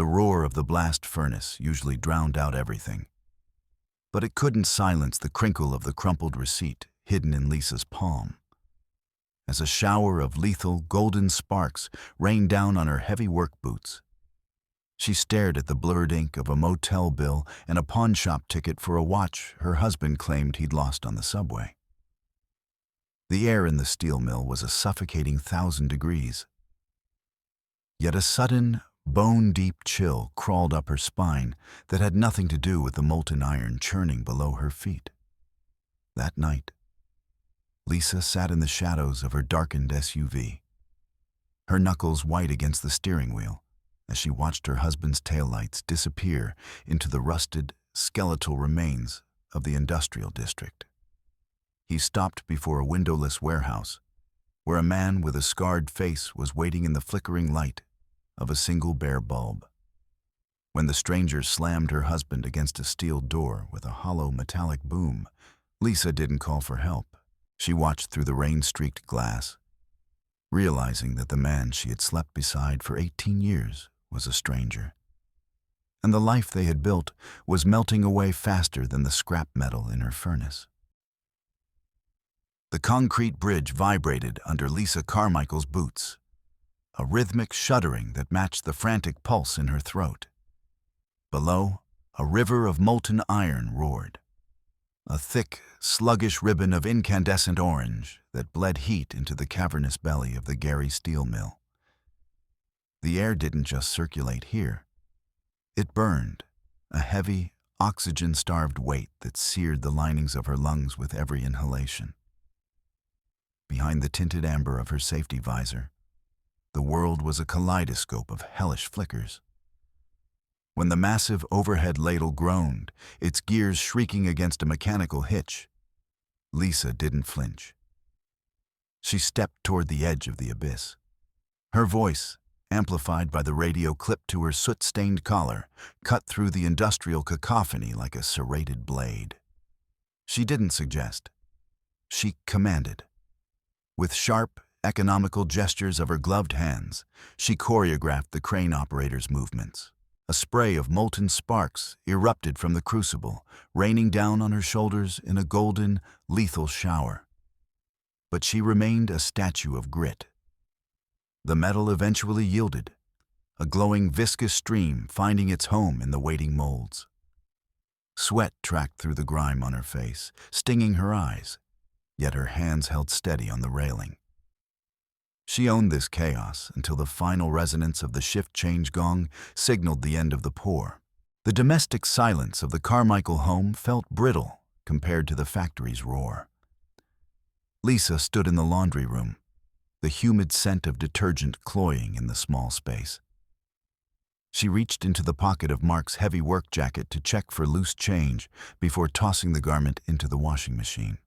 The roar of the blast furnace usually drowned out everything. But it couldn't silence the crinkle of the crumpled receipt hidden in Lisa's palm. As a shower of lethal, golden sparks rained down on her heavy work boots, she stared at the blurred ink of a motel bill and a pawnshop ticket for a watch her husband claimed he'd lost on the subway. The air in the steel mill was a suffocating 1,000 degrees. Yet a sudden, bone-deep chill crawled up her spine that had nothing to do with the molten iron churning below her feet. That night, Lisa sat in the shadows of her darkened SUV, her knuckles white against the steering wheel as she watched her husband's taillights disappear into the rusted, skeletal remains of the industrial district. He stopped before a windowless warehouse where a man with a scarred face was waiting in the flickering light of a single bare bulb. When the stranger slammed her husband against a steel door with a hollow metallic boom, Lisa didn't call for help. She watched through the rain-streaked glass, realizing that the man she had slept beside for 18 years was a stranger, and the life they had built was melting away faster than the scrap metal in her furnace. The concrete bridge vibrated under Lisa Carmichael's boots, a rhythmic shuddering that matched the frantic pulse in her throat. Below, a river of molten iron roared, a thick, sluggish ribbon of incandescent orange that bled heat into the cavernous belly of the Gary steel mill. The air didn't just circulate here. It burned, a heavy, oxygen-starved weight that seared the linings of her lungs with every inhalation. Behind the tinted amber of her safety visor, the world was a kaleidoscope of hellish flickers. When the massive overhead ladle groaned, its gears shrieking against a mechanical hitch, Lisa didn't flinch. She stepped toward the edge of the abyss. Her voice, amplified by the radio clipped to her soot-stained collar, cut through the industrial cacophony like a serrated blade. She didn't suggest. She commanded. With sharp, economical gestures of her gloved hands, she choreographed the crane operator's movements. A spray of molten sparks erupted from the crucible, raining down on her shoulders in a golden, lethal shower. But she remained a statue of grit. The metal eventually yielded, a glowing viscous stream finding its home in the waiting molds. Sweat tracked through the grime on her face, stinging her eyes, yet her hands held steady on the railing. She owned this chaos until the final resonance of the shift change gong signaled the end of the pour. The domestic silence of the Carmichael home felt brittle compared to the factory's roar. Lisa stood in the laundry room, the humid scent of detergent cloying in the small space. She reached into the pocket of Mark's heavy work jacket to check for loose change before tossing the garment into the washing machine.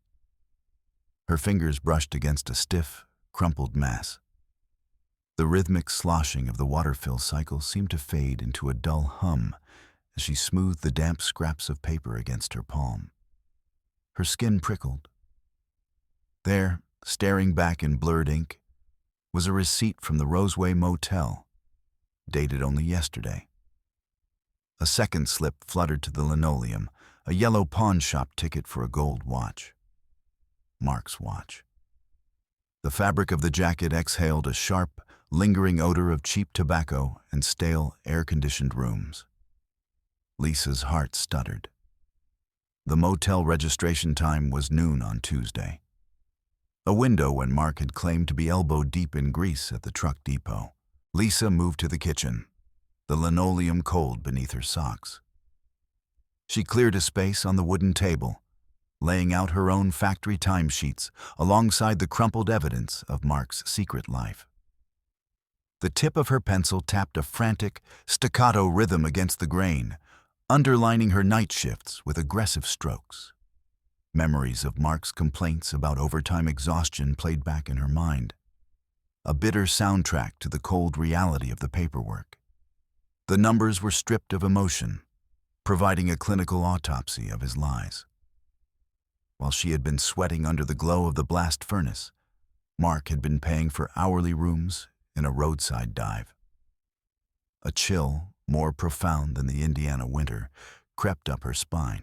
Her fingers brushed against a stiff, crumpled mass. The rhythmic sloshing of the water fill cycle seemed to fade into a dull hum as she smoothed the damp scraps of paper against her palm. Her skin prickled. There, staring back in blurred ink, was a receipt from the Roseway Motel, dated only yesterday. A second slip fluttered to the linoleum, a yellow pawnshop ticket for a gold watch. Mark's watch. The fabric of the jacket exhaled a sharp, lingering odor of cheap tobacco and stale, air-conditioned rooms. Lisa's heart stuttered. The motel registration time was noon on Tuesday, a window when Mark had claimed to be elbow-deep in grease at the truck depot. Lisa moved to the kitchen, the linoleum cold beneath her socks. She cleared a space on the wooden table, laying out her own factory timesheets alongside the crumpled evidence of Mark's secret life. The tip of her pencil tapped a frantic, staccato rhythm against the grain, underlining her night shifts with aggressive strokes. Memories of Mark's complaints about overtime exhaustion played back in her mind, a bitter soundtrack to the cold reality of the paperwork. The numbers were stripped of emotion, providing a clinical autopsy of his lies. While she had been sweating under the glow of the blast furnace, Mark had been paying for hourly rooms in a roadside dive. A chill, more profound than the Indiana winter, crept up her spine.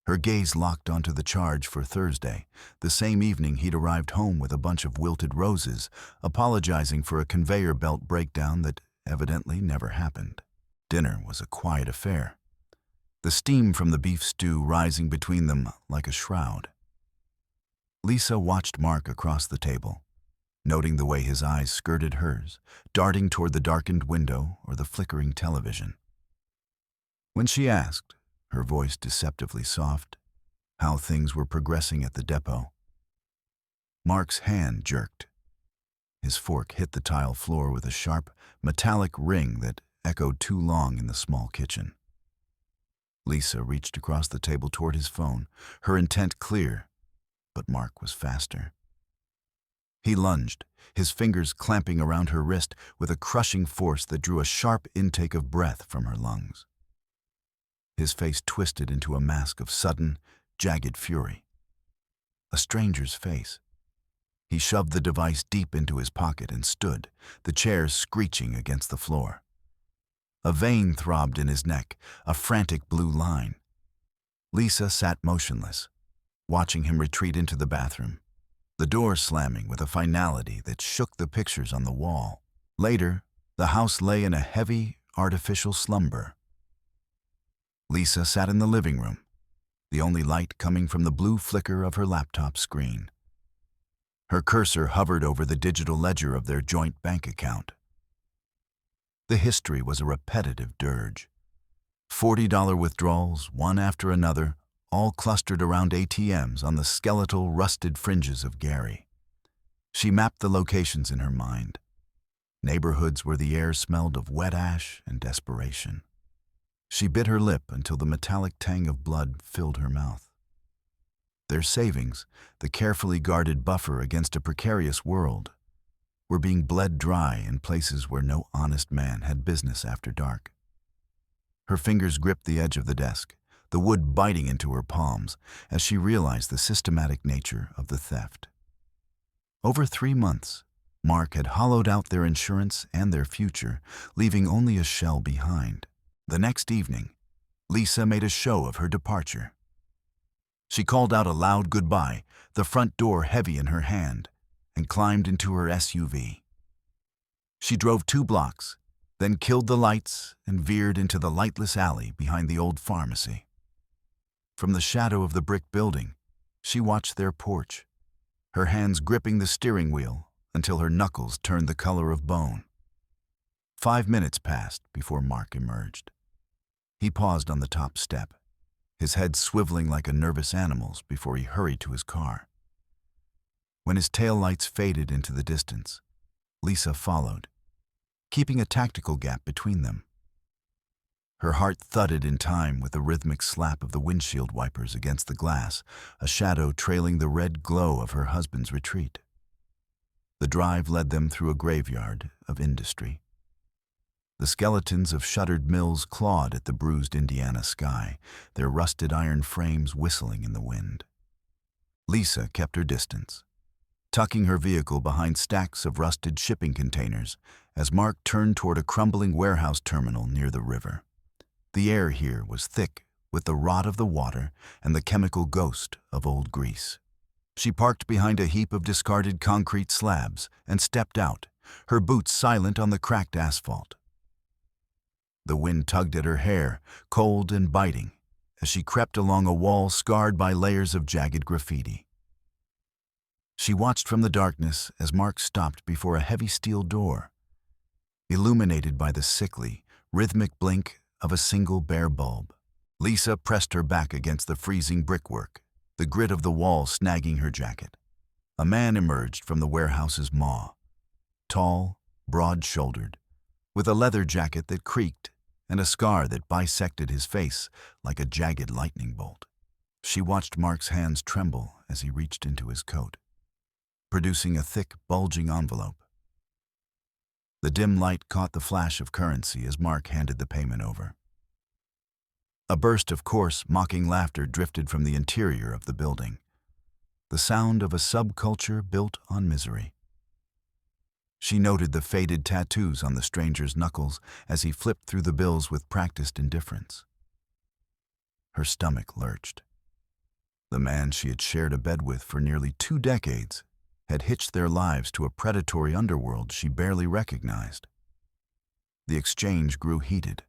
Her gaze locked onto the charge for Thursday, the same evening he'd arrived home with a bunch of wilted roses, apologizing for a conveyor belt breakdown that evidently never happened. Dinner was a quiet affair, the steam from the beef stew rising between them like a shroud. Lisa watched Mark across the table, noting the way his eyes skirted hers, darting toward the darkened window or the flickering television. When she asked, her voice deceptively soft, how things were progressing at the depot, Mark's hand jerked. His fork hit the tile floor with a sharp, metallic ring that echoed too long in the small kitchen. Lisa reached across the table toward his phone, her intent clear, but Mark was faster. He lunged, his fingers clamping around her wrist with a crushing force that drew a sharp intake of breath from her lungs. His face twisted into a mask of sudden, jagged fury. A stranger's face. He shoved the device deep into his pocket and stood, the chair screeching against the floor. A vein throbbed in his neck, a frantic blue line. Lisa sat motionless, watching him retreat into the bathroom, the door slamming with a finality that shook the pictures on the wall. Later, the house lay in a heavy, artificial slumber. Lisa sat in the living room, the only light coming from the blue flicker of her laptop screen. Her cursor hovered over the digital ledger of their joint bank account. The history was a repetitive dirge. $40 withdrawals, one after another, all clustered around ATMs on the skeletal, rusted fringes of Gary. She mapped the locations in her mind. Neighborhoods where the air smelled of wet ash and desperation. She bit her lip until the metallic tang of blood filled her mouth. Their savings, the carefully guarded buffer against a precarious world, were being bled dry in places where no honest man had business after dark. Her fingers gripped the edge of the desk, the wood biting into her palms as she realized the systematic nature of the theft. Over 3 months, Mark had hollowed out their insurance and their future, leaving only a shell behind. The next evening, Lisa made a show of her departure. She called out a loud goodbye, the front door heavy in her hand, and climbed into her SUV. She drove 2 blocks, then killed the lights and veered into the lightless alley behind the old pharmacy. From the shadow of the brick building, she watched their porch, her hands gripping the steering wheel until her knuckles turned the color of bone. 5 minutes passed before Mark emerged. He paused on the top step, his head swiveling like a nervous animal's before he hurried to his car. When his taillights faded into the distance, Lisa followed, keeping a tactical gap between them. Her heart thudded in time with the rhythmic slap of the windshield wipers against the glass, a shadow trailing the red glow of her husband's retreat. The drive led them through a graveyard of industry. The skeletons of shuttered mills clawed at the bruised Indiana sky, their rusted iron frames whistling in the wind. Lisa kept her distance, tucking her vehicle behind stacks of rusted shipping containers as Mark turned toward a crumbling warehouse terminal near the river. The air here was thick with the rot of the water and the chemical ghost of old Greece. She parked behind a heap of discarded concrete slabs and stepped out, her boots silent on the cracked asphalt. The wind tugged at her hair, cold and biting, as she crept along a wall scarred by layers of jagged graffiti. She watched from the darkness as Mark stopped before a heavy steel door, illuminated by the sickly, rhythmic blink of a single bare bulb. Lisa pressed her back against the freezing brickwork, the grit of the wall snagging her jacket. A man emerged from the warehouse's maw, tall, broad-shouldered, with a leather jacket that creaked and a scar that bisected his face like a jagged lightning bolt. She watched Mark's hands tremble as he reached into his coat, producing a thick, bulging envelope. The dim light caught the flash of currency as Mark handed the payment over. A burst of coarse, mocking laughter drifted from the interior of the building, the sound of a subculture built on misery. She noted the faded tattoos on the stranger's knuckles as he flipped through the bills with practiced indifference. Her stomach lurched. The man she had shared a bed with for nearly 2 decades had hitched their lives to a predatory underworld she barely recognized. The exchange grew heated.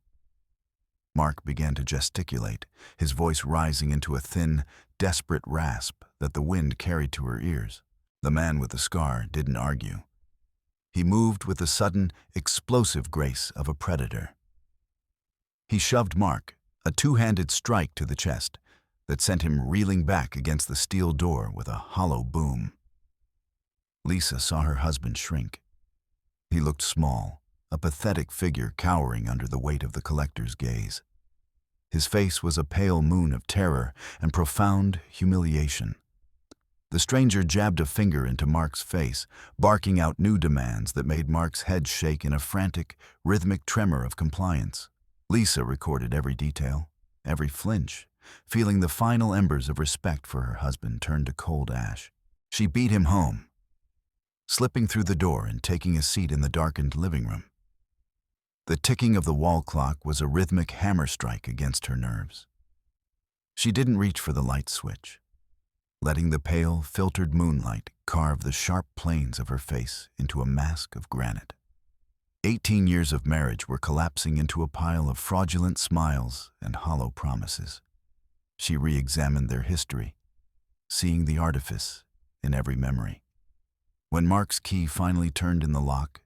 Mark began to gesticulate, his voice rising into a thin, desperate rasp that the wind carried to her ears. The man with the scar didn't argue. He moved with the sudden, explosive grace of a predator. He shoved Mark, a two-handed strike to the chest that sent him reeling back against the steel door with a hollow boom. Lisa saw her husband shrink. He looked small, a pathetic figure cowering under the weight of the collector's gaze. His face was a pale moon of terror and profound humiliation. The stranger jabbed a finger into Mark's face, barking out new demands that made Mark's head shake in a frantic, rhythmic tremor of compliance. Lisa recorded every detail, every flinch, feeling the final embers of respect for her husband turn to cold ash. She beat him home, slipping through the door and taking a seat in the darkened living room. The ticking of the wall clock was a rhythmic hammer strike against her nerves. She didn't reach for the light switch, letting the pale, filtered moonlight carve the sharp planes of her face into a mask of granite. 18 years of marriage were collapsing into a pile of fraudulent smiles and hollow promises. She re-examined their history, seeing the artifice in every memory. When Mark's key finally turned in the lock,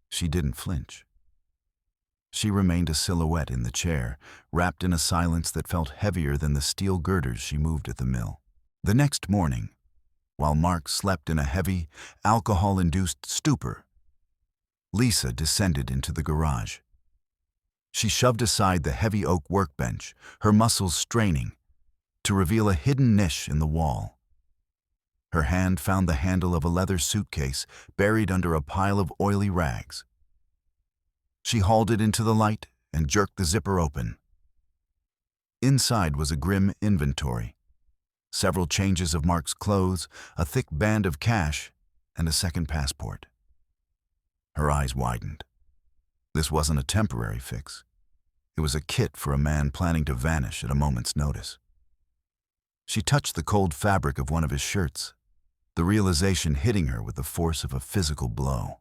she didn't flinch. She remained a silhouette in the chair, wrapped in a silence that felt heavier than the steel girders she moved at the mill. The next morning, while Mark slept in a heavy, alcohol-induced stupor, Lisa descended into the garage. She shoved aside the heavy oak workbench, her muscles straining, to reveal a hidden niche in the wall. Her hand found the handle of a leather suitcase buried under a pile of oily rags. She hauled it into the light and jerked the zipper open. Inside was a grim inventory. Several changes of Mark's clothes, a thick band of cash, and a second passport. Her eyes widened. This wasn't a temporary fix. It was a kit for a man planning to vanish at a moment's notice. She touched the cold fabric of one of his shirts, the realization hitting her with the force of a physical blow.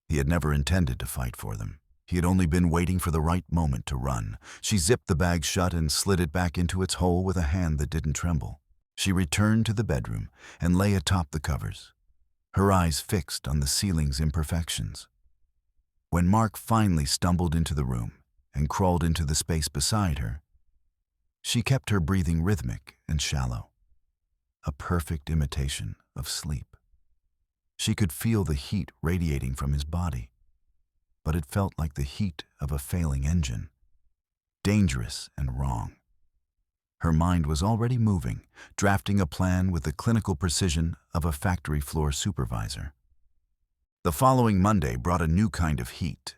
He had never intended to fight for them. He had only been waiting for the right moment to run. She zipped the bag shut and slid it back into its hole with a hand that didn't tremble. She returned to the bedroom and lay atop the covers, her eyes fixed on the ceiling's imperfections. When Mark finally stumbled into the room and crawled into the space beside her, she kept her breathing rhythmic and shallow, a perfect imitation of sleep. She could feel the heat radiating from his body, but it felt like the heat of a failing engine, dangerous and wrong. Her mind was already moving, drafting a plan with the clinical precision of a factory floor supervisor. The following Monday brought a new kind of heat.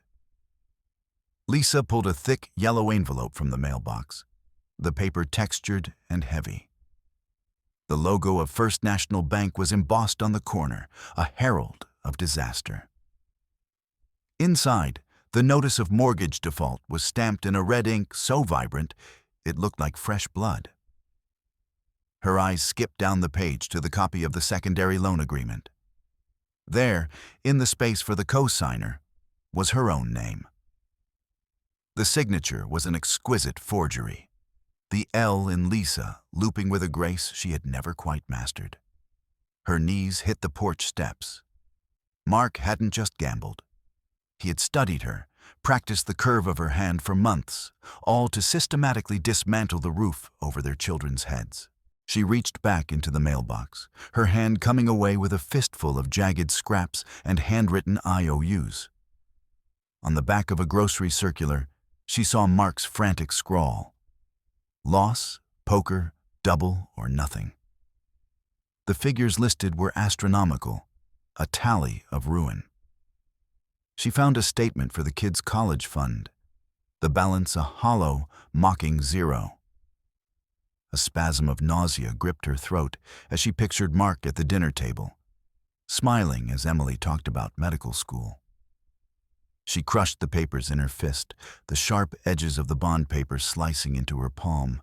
Lisa pulled a thick, yellow envelope from the mailbox, the paper textured and heavy. The logo of First National Bank was embossed on the corner, a herald of disaster. Inside, the notice of mortgage default was stamped in a red ink so vibrant it looked like fresh blood. Her eyes skipped down the page to the copy of the secondary loan agreement. There, in the space for the co-signer, was her own name. The signature was an exquisite forgery, the L in Lisa looping with a grace she had never quite mastered. Her knees hit the porch steps. Mark hadn't just gambled. He had studied her, practiced the curve of her hand for months, all to systematically dismantle the roof over their children's heads. She reached back into the mailbox, her hand coming away with a fistful of jagged scraps and handwritten IOUs. On the back of a grocery circular, she saw Mark's frantic scrawl: loss, poker, double, or nothing. The figures listed were astronomical, a tally of ruin. She found a statement for the kids' college fund, the balance a hollow, mocking zero. A spasm of nausea gripped her throat as she pictured Mark at the dinner table, smiling as Emily talked about medical school. She crushed the papers in her fist, the sharp edges of the bond paper slicing into her palm,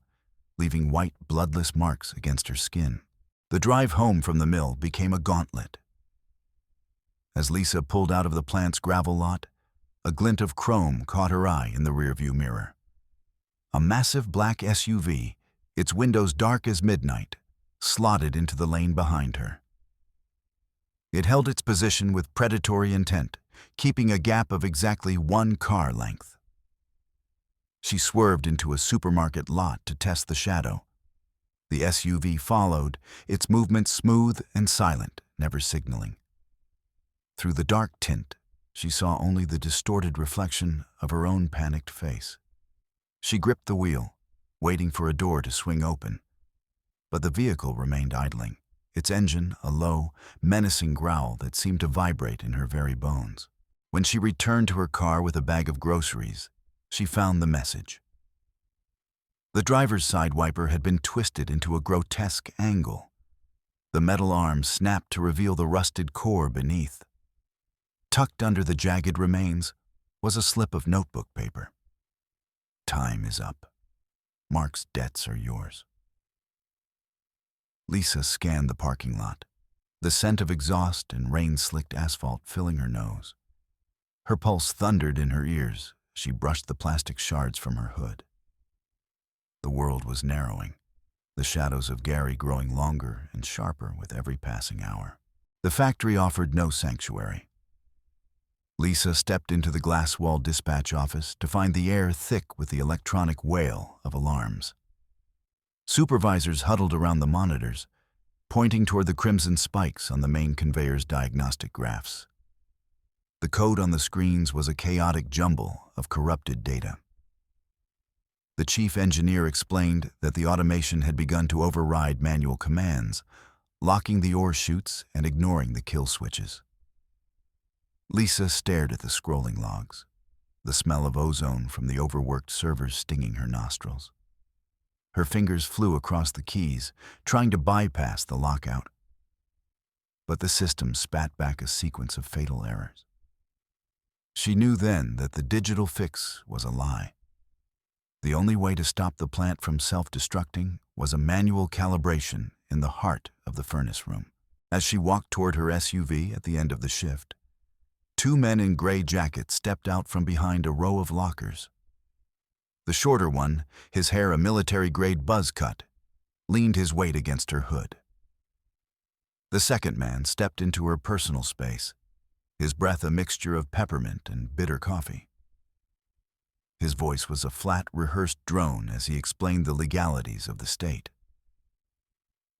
leaving white, bloodless marks against her skin. The drive home from the mill became a gauntlet. As Lisa pulled out of the plant's gravel lot, a glint of chrome caught her eye in the rearview mirror. A massive black SUV, its windows dark as midnight, slotted into the lane behind her. It held its position with predatory intent, keeping a gap of exactly 1 car length. She swerved into a supermarket lot to test the shadow. The SUV followed, its movements smooth and silent, never signaling. Through the dark tint, she saw only the distorted reflection of her own panicked face. She gripped the wheel, waiting for a door to swing open. But the vehicle remained idling, its engine a low, menacing growl that seemed to vibrate in her very bones. When she returned to her car with a bag of groceries, she found the message. The driver's side wiper had been twisted into a grotesque angle. The metal arm snapped to reveal the rusted core beneath. Tucked under the jagged remains was a slip of notebook paper. Time is up. Mark's debts are yours. Lisa scanned the parking lot, the scent of exhaust and rain-slicked asphalt filling her nose. Her pulse thundered in her ears as she brushed the plastic shards from her hood. The world was narrowing, the shadows of Gary growing longer and sharper with every passing hour. The factory offered no sanctuary. Lisa stepped into the glass-walled dispatch office to find the air thick with the electronic wail of alarms. Supervisors huddled around the monitors, pointing toward the crimson spikes on the main conveyor's diagnostic graphs. The code on the screens was a chaotic jumble of corrupted data. The chief engineer explained that the automation had begun to override manual commands, locking the ore chutes and ignoring the kill switches. Lisa stared at the scrolling logs, the smell of ozone from the overworked servers stinging her nostrils. Her fingers flew across the keys, trying to bypass the lockout. But the system spat back a sequence of fatal errors. She knew then that the digital fix was a lie. The only way to stop the plant from self-destructing was a manual calibration in the heart of the furnace room. As she walked toward her SUV at the end of the shift, 2 men in gray jackets stepped out from behind a row of lockers. The shorter one, his hair a military-grade buzz cut, leaned his weight against her hood. The second man stepped into her personal space, his breath a mixture of peppermint and bitter coffee. His voice was a flat, rehearsed drone as he explained the legalities of the state.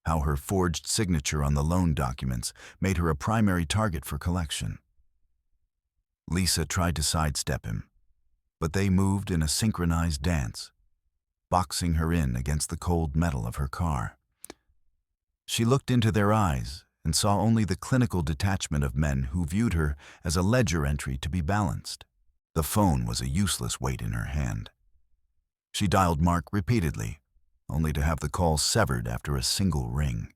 How her forged signature on the loan documents made her a primary target for collection. Lisa tried to sidestep him, but they moved in a synchronized dance, boxing her in against the cold metal of her car. She looked into their eyes and saw only the clinical detachment of men who viewed her as a ledger entry to be balanced. The phone was a useless weight in her hand. She dialed Mark repeatedly, only to have the call severed after a single ring.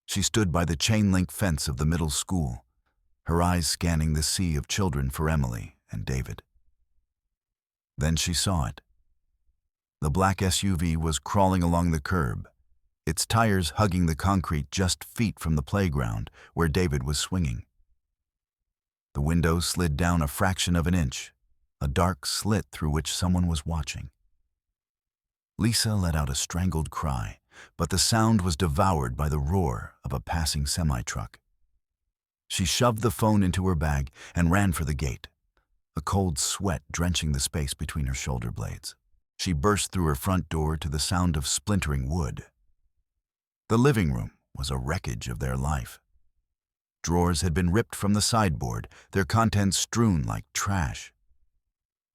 She stood by the chain-link fence of the middle school, her eyes scanning the sea of children for Emily and David. Then she saw it. The black SUV was crawling along the curb, its tires hugging the concrete just feet from the playground where David was swinging. The window slid down a fraction of an inch, a dark slit through which someone was watching. Lisa let out a strangled cry, but the sound was devoured by the roar of a passing semi-truck. She shoved the phone into her bag and ran for the gate, a cold sweat drenching the space between her shoulder blades. She burst through her front door to the sound of splintering wood. The living room was a wreckage of their life. Drawers had been ripped from the sideboard, their contents strewn like trash.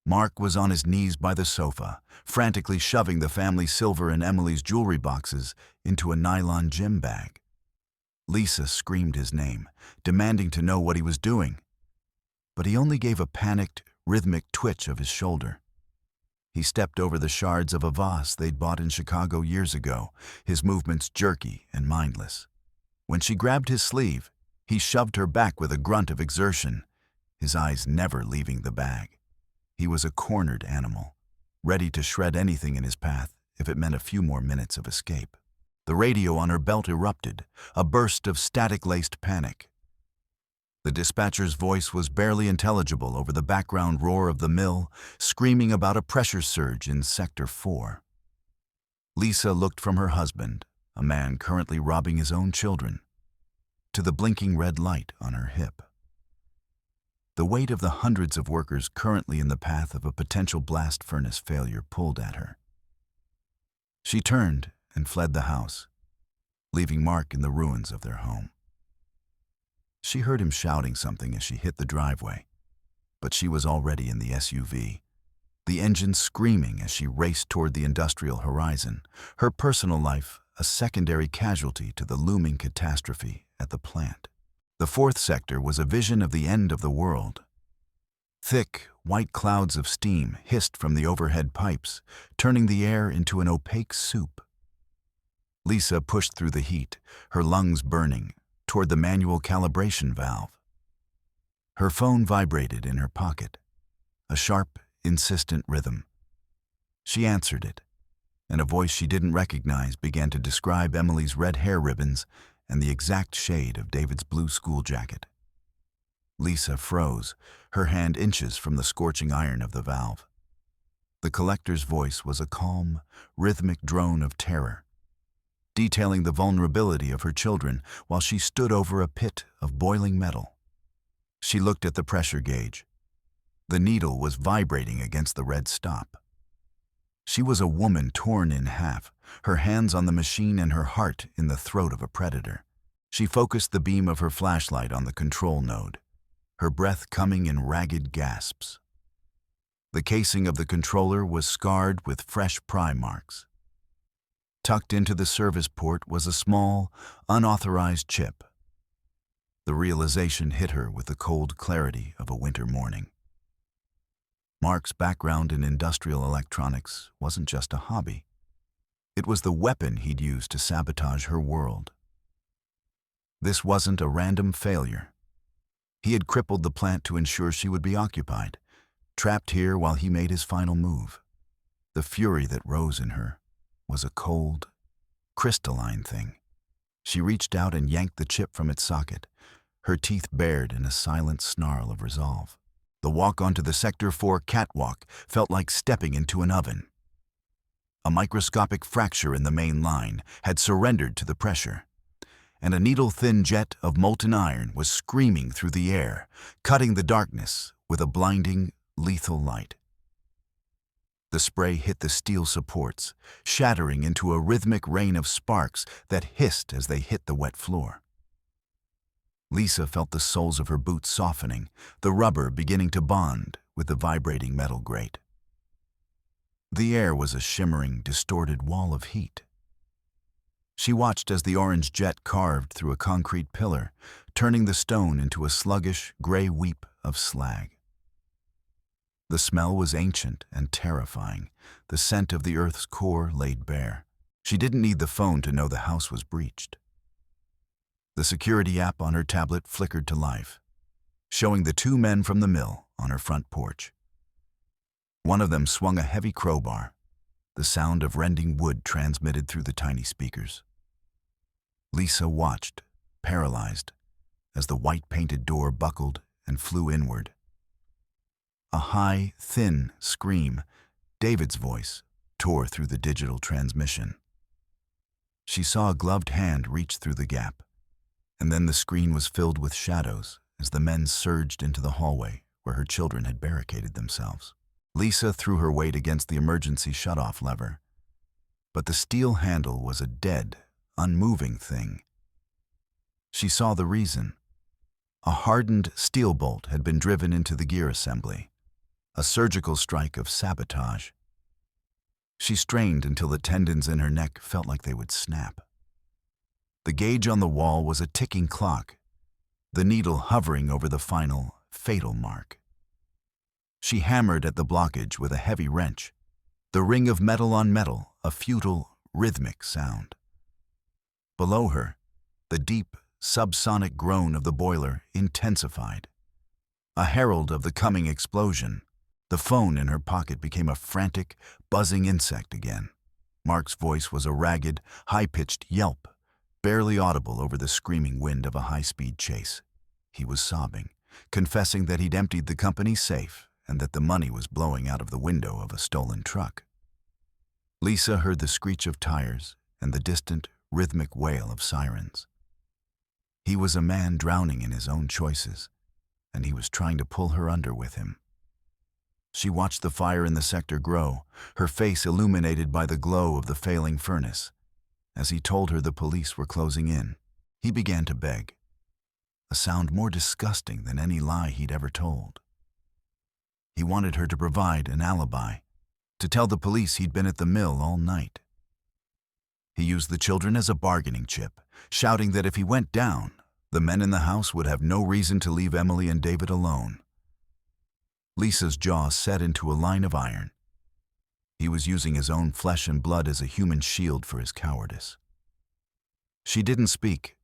Mark was on his knees by the sofa, frantically shoving the family silver and Emily's jewelry boxes into a nylon gym bag. Lisa screamed his name, demanding to know what he was doing. But he only gave a panicked, rhythmic twitch of his shoulder. He stepped over the shards of a vase they'd bought in Chicago years ago, his movements jerky and mindless. When she grabbed his sleeve, He shoved her back with a grunt of exertion, his eyes never leaving the bag. He was a cornered animal, ready to shred anything in his path if it meant a few more minutes of escape. The radio on her belt erupted, a burst of static-laced panic. The dispatcher's voice was barely intelligible over the background roar of the mill, screaming about a pressure surge in Sector 4. Lisa looked from her husband, a man currently robbing his own children, to the blinking red light on her hip. The weight of the hundreds of workers currently in the path of a potential blast furnace failure pulled at her. She turned and fled the house, leaving Mark in the ruins of their home. She heard him shouting something as she hit the driveway, but she was already in the SUV, the engine screaming as she raced toward the industrial horizon, her personal life a secondary casualty to the looming catastrophe at the plant. The fourth sector was a vision of the end of the world. Thick, white clouds of steam hissed from the overhead pipes, turning the air into an opaque soup. Lisa pushed through the heat, her lungs burning, toward the manual calibration valve. Her phone vibrated in her pocket, a sharp, insistent rhythm. She answered it, and a voice she didn't recognize began to describe Emily's red hair ribbons and the exact shade of David's blue school jacket. Lisa froze, her hand inches from the scorching iron of the valve. The collector's voice was a calm, rhythmic drone of terror, detailing the vulnerability of her children while she stood over a pit of boiling metal. She looked at the pressure gauge. The needle was vibrating against the red stop. She was a woman torn in half, her hands on the machine and her heart in the throat of a predator. She focused the beam of her flashlight on the control node, her breath coming in ragged gasps. The casing of the controller was scarred with fresh pry marks. Tucked into the service port was a small, unauthorized chip. The realization hit her with the cold clarity of a winter morning. Mark's background in industrial electronics wasn't just a hobby. It was the weapon he'd used to sabotage her world. This wasn't a random failure. He had crippled the plant to ensure she would be occupied, trapped here while he made his final move. The fury that rose in her was a cold, crystalline thing. She reached out and yanked the chip from its socket, her teeth bared in a silent snarl of resolve. The walk onto the Sector 4 catwalk felt like stepping into an oven. A microscopic fracture in the main line had surrendered to the pressure, and a needle-thin jet of molten iron was screaming through the air, cutting the darkness with a blinding, lethal light. The spray hit the steel supports, shattering into a rhythmic rain of sparks that hissed as they hit the wet floor. Lisa felt the soles of her boots softening, the rubber beginning to bond with the vibrating metal grate. The air was a shimmering, distorted wall of heat. She watched as the orange jet carved through a concrete pillar, turning the stone into a sluggish, gray weep of slag. The smell was ancient and terrifying, the scent of the earth's core laid bare. She didn't need the phone to know the house was breached. The security app on her tablet flickered to life, showing the two men from the mill on her front porch. One of them swung a heavy crowbar, the sound of rending wood transmitted through the tiny speakers. Lisa watched, paralyzed, as the white-painted door buckled and flew inward. A high, thin scream, David's voice, tore through the digital transmission. She saw a gloved hand reach through the gap, and then the screen was filled with shadows as the men surged into the hallway where her children had barricaded themselves. Lisa threw her weight against the emergency shutoff lever, but the steel handle was a dead, unmoving thing. She saw the reason. A hardened steel bolt had been driven into the gear assembly, a surgical strike of sabotage. She strained until the tendons in her neck felt like they would snap. The gauge on the wall was a ticking clock, the needle hovering over the final, fatal mark. She hammered at the blockage with a heavy wrench, the ring of metal on metal, a futile, rhythmic sound. Below her, the deep, subsonic groan of the boiler intensified. A herald of the coming explosion, the phone in her pocket became a frantic, buzzing insect again. Mark's voice was a ragged, high-pitched yelp, barely audible over the screaming wind of a high-speed chase. He was sobbing, confessing that he'd emptied the company safe and that the money was blowing out of the window of a stolen truck. Lisa heard the screech of tires and the distant, rhythmic wail of sirens. He was a man drowning in his own choices, and he was trying to pull her under with him. She watched the fire in the sector grow, her face illuminated by the glow of the failing furnace. As he told her the police were closing in, he began to beg, a sound more disgusting than any lie he'd ever told. He wanted her to provide an alibi, to tell the police he'd been at the mill all night. He used the children as a bargaining chip, shouting that if he went down, the men in the house would have no reason to leave Emily and David alone. Lisa's jaw set into a line of iron. He was using his own flesh and blood as a human shield for his cowardice. She didn't speak.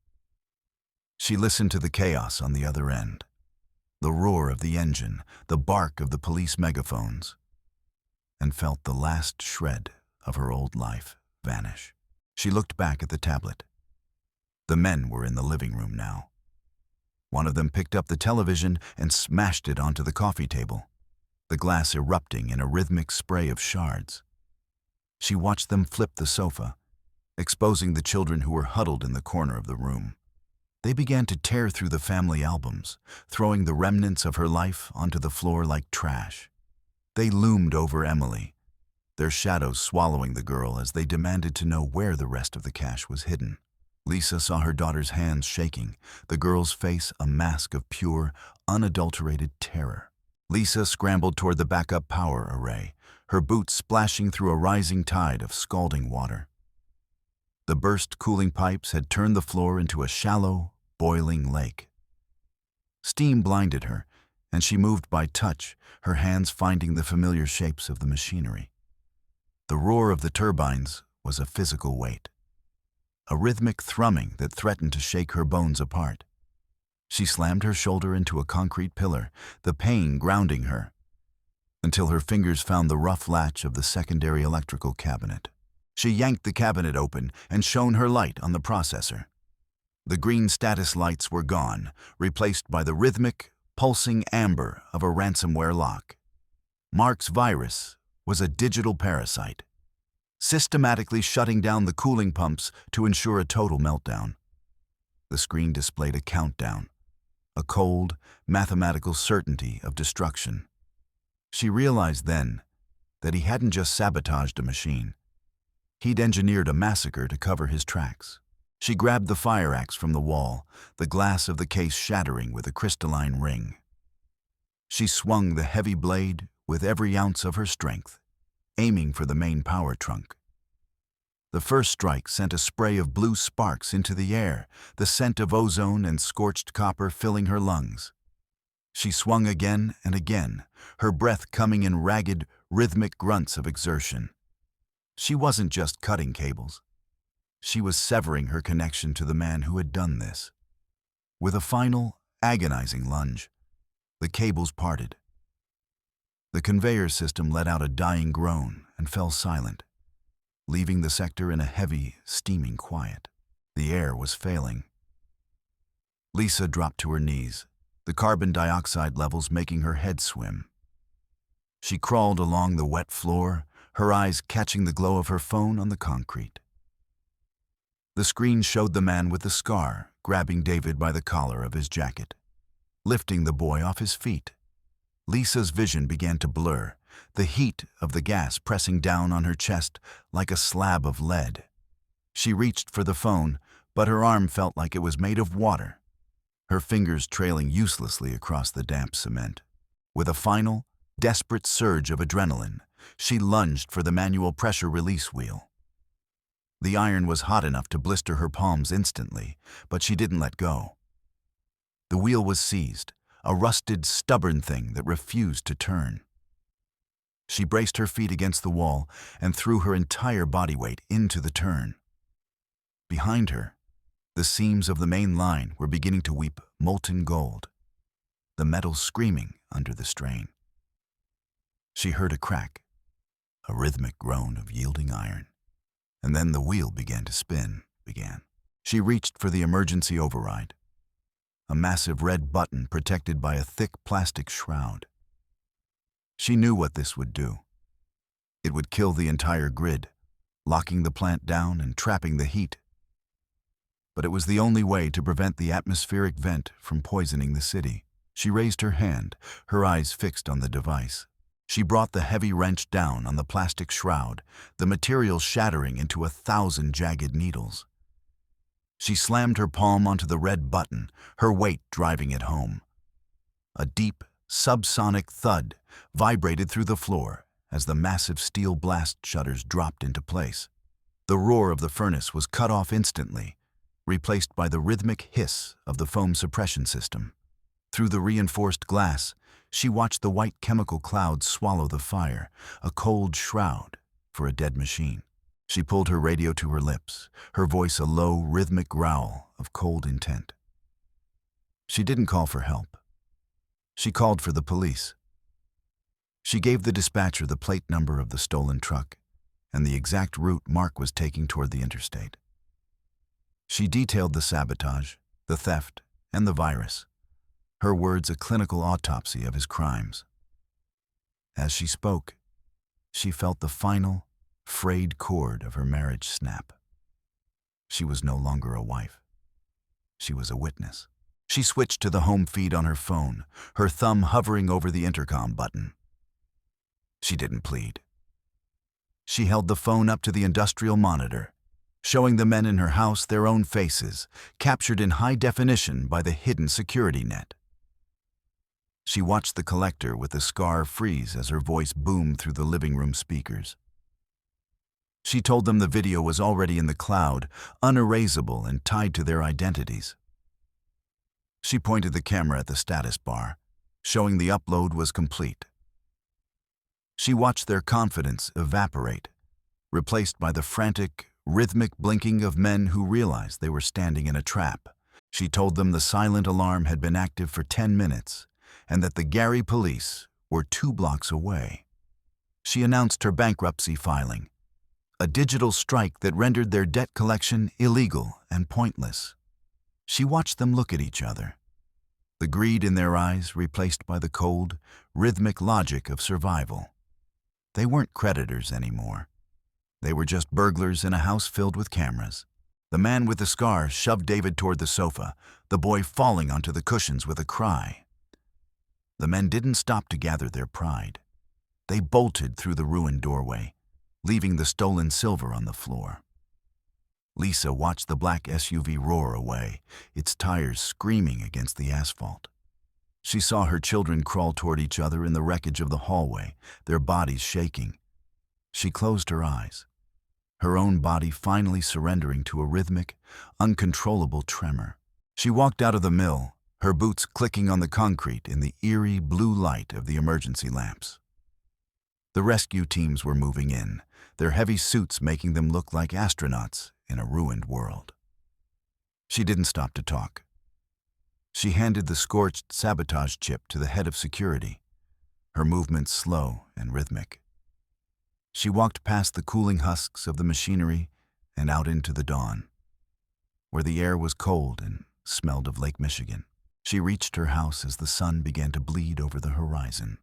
She listened to the chaos on the other end, the roar of the engine, the bark of the police megaphones, and felt the last shred of her old life vanish. She looked back at the tablet. The men were in the living room now. One of them picked up the television and smashed it onto the coffee table, the glass erupting in a rhythmic spray of shards. She watched them flip the sofa, exposing the children who were huddled in the corner of the room. They began to tear through the family albums, throwing the remnants of her life onto the floor like trash. They loomed over Emily, their shadows swallowing the girl as they demanded to know where the rest of the cash was hidden. Lisa saw her daughter's hands shaking, the girl's face a mask of pure, unadulterated terror. Lisa scrambled toward the backup power array, her boots splashing through a rising tide of scalding water. The burst cooling pipes had turned the floor into a shallow, boiling lake. Steam blinded her, and she moved by touch, her hands finding the familiar shapes of the machinery. The roar of the turbines was a physical weight, a rhythmic thrumming that threatened to shake her bones apart. She slammed her shoulder into a concrete pillar, the pain grounding her, until her fingers found the rough latch of the secondary electrical cabinet. She yanked the cabinet open and shone her light on the processor. The green status lights were gone, replaced by the rhythmic, pulsing amber of a ransomware lock. Mark's virus was a digital parasite, systematically shutting down the cooling pumps to ensure a total meltdown. The screen displayed a countdown, a cold, mathematical certainty of destruction. She realized then that he hadn't just sabotaged a machine. He'd engineered a massacre to cover his tracks. She grabbed the fire axe from the wall, the glass of the case shattering with a crystalline ring. She swung the heavy blade with every ounce of her strength, aiming for the main power trunk. The first strike sent a spray of blue sparks into the air, the scent of ozone and scorched copper filling her lungs. She swung again and again, her breath coming in ragged, rhythmic grunts of exertion. She wasn't just cutting cables. She was severing her connection to the man who had done this. With a final, agonizing lunge, the cables parted. The conveyor system let out a dying groan and fell silent, leaving the sector in a heavy, steaming quiet. The air was failing. Lisa dropped to her knees, the carbon dioxide levels making her head swim. She crawled along the wet floor, her eyes catching the glow of her phone on the concrete. The screen showed the man with the scar grabbing David by the collar of his jacket, lifting the boy off his feet. Lisa's vision began to blur, the heat of the gas pressing down on her chest like a slab of lead. She reached for the phone, but her arm felt like it was made of water, her fingers trailing uselessly across the damp cement. With a final, desperate surge of adrenaline, she lunged for the manual pressure release wheel. The iron was hot enough to blister her palms instantly, but she didn't let go. The wheel was seized, a rusted, stubborn thing that refused to turn. She braced her feet against the wall and threw her entire body weight into the turn. Behind her, The seams of the main line were beginning to weep molten gold, the metal screaming under the strain. She heard a crack, a rhythmic groan of yielding iron, and then the wheel began to spin. She reached for the emergency override, a massive red button protected by a thick plastic shroud. She knew what this would do. It would kill the entire grid, locking the plant down and trapping the heat. But it was the only way to prevent the atmospheric vent from poisoning the city. She raised her hand, her eyes fixed on the device. She brought the heavy wrench down on the plastic shroud, the material shattering into 1,000 jagged needles. She slammed her palm onto the red button, her weight driving it home. A deep, subsonic thud vibrated through the floor as the massive steel blast shutters dropped into place. The roar of the furnace was cut off instantly, replaced by the rhythmic hiss of the foam suppression system. Through the reinforced glass, she watched the white chemical clouds swallow the fire, a cold shroud for a dead machine. She pulled her radio to her lips, her voice a low, rhythmic growl of cold intent. She didn't call for help. She called for the police. She gave the dispatcher the plate number of the stolen truck and the exact route Mark was taking toward the interstate. She detailed the sabotage, the theft, and the virus, her words a clinical autopsy of his crimes. As she spoke, she felt the final, frayed cord of her marriage snap. She was no longer a wife. She was a witness. She switched to the home feed on her phone, her thumb hovering over the intercom button. She didn't plead. She held the phone up to the industrial monitor, showing the men in her house their own faces, captured in high definition by the hidden security net. She watched the collector with the scar freeze as her voice boomed through the living room speakers. She told them the video was already in the cloud, unerasable and tied to their identities. She pointed the camera at the status bar, showing the upload was complete. She watched their confidence evaporate, replaced by the frantic, rhythmic blinking of men who realized they were standing in a trap. She told them the silent alarm had been active for 10 minutes and that the Gary police were 2 blocks away. She announced her bankruptcy filing, a digital strike that rendered their debt collection illegal and pointless. She watched them look at each other, the greed in their eyes replaced by the cold, rhythmic logic of survival. They weren't creditors anymore. They were just burglars in a house filled with cameras. The man with the scar shoved David toward the sofa, the boy falling onto the cushions with a cry. The men didn't stop to gather their pride. They bolted through the ruined doorway, leaving the stolen silver on the floor. Lisa watched the black SUV roar away, its tires screaming against the asphalt. She saw her children crawl toward each other in the wreckage of the hallway, their bodies shaking. She closed her eyes, her own body finally surrendering to a rhythmic, uncontrollable tremor. She walked out of the mill, her boots clicking on the concrete in the eerie blue light of the emergency lamps. The rescue teams were moving in, their heavy suits making them look like astronauts in a ruined world. She didn't stop to talk. She handed the scorched sabotage chip to the head of security, her movements slow and rhythmic. She walked past the cooling husks of the machinery and out into the dawn, where the air was cold and smelled of Lake Michigan. She reached her house as the sun began to bleed over the horizon.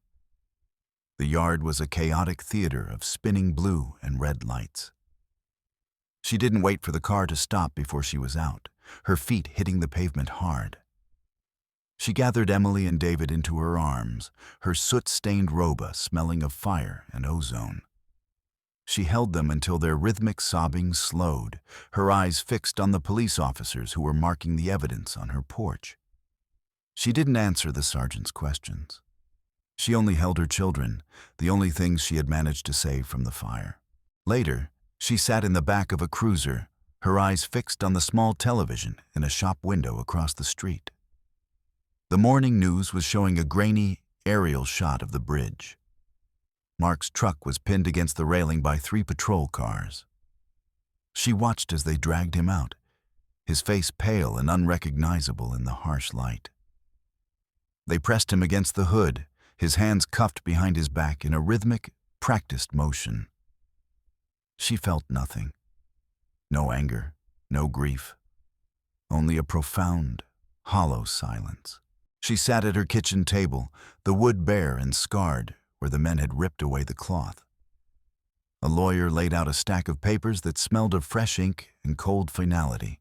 The yard was a chaotic theater of spinning blue and red lights. She didn't wait for the car to stop before she was out, her feet hitting the pavement hard. She gathered Emily and David into her arms, her soot-stained robe smelling of fire and ozone. She held them until their rhythmic sobbing slowed, her eyes fixed on the police officers who were marking the evidence on her porch. She didn't answer the sergeant's questions. She only held her children, the only things she had managed to save from the fire. Later, she sat in the back of a cruiser, her eyes fixed on the small television in a shop window across the street. The morning news was showing a grainy, aerial shot of the bridge. Mark's truck was pinned against the railing by 3 patrol cars. She watched as they dragged him out, his face pale and unrecognizable in the harsh light. They pressed him against the hood, his hands cuffed behind his back in a rhythmic, practiced motion. She felt nothing. No anger, no grief. Only a profound, hollow silence. She sat at her kitchen table, the wood bare and scarred where the men had ripped away the cloth. A lawyer laid out a stack of papers that smelled of fresh ink and cold finality.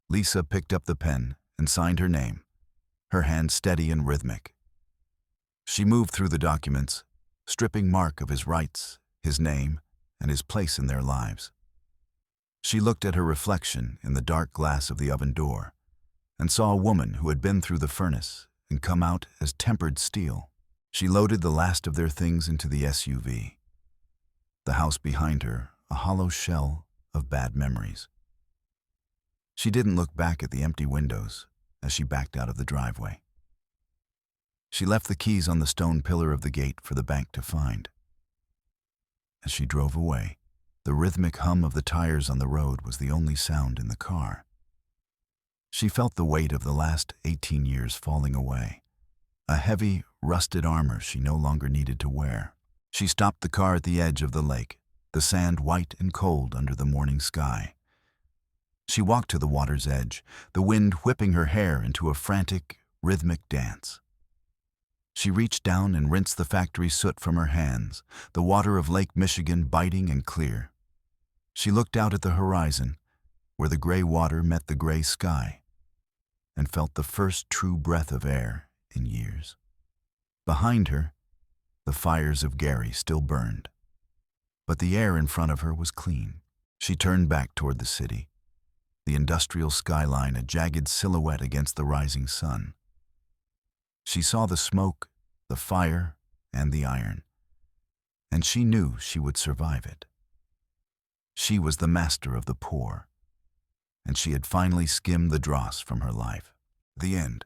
Lisa picked up the pen and signed her name, her hand steady and rhythmic. She moved through the documents, stripping Mark of his rights, his name, and his place in their lives. She looked at her reflection in the dark glass of the oven door and saw a woman who had been through the furnace and come out as tempered steel. She loaded the last of their things into the SUV. The house behind her, a hollow shell of bad memories. She didn't look back at the empty windows as she backed out of the driveway. She left the keys on the stone pillar of the gate for the bank to find. As she drove away, the rhythmic hum of the tires on the road was the only sound in the car. She felt the weight of the last 18 years falling away, a heavy, rusted armor she no longer needed to wear. She stopped the car at the edge of the lake, the sand white and cold under the morning sky. She walked to the water's edge, the wind whipping her hair into a frantic, rhythmic dance. She reached down and rinsed the factory soot from her hands, the water of Lake Michigan biting and clear. She looked out at the horizon, where the gray water met the gray sky, and felt the first true breath of air in years. Behind her, the fires of Gary still burned, but the air in front of her was clean. She turned back toward the city, the industrial skyline a jagged silhouette against the rising sun. She saw the smoke, the fire, and the iron, and she knew she would survive it. She was the master of the poor, and she had finally skimmed the dross from her life. The end.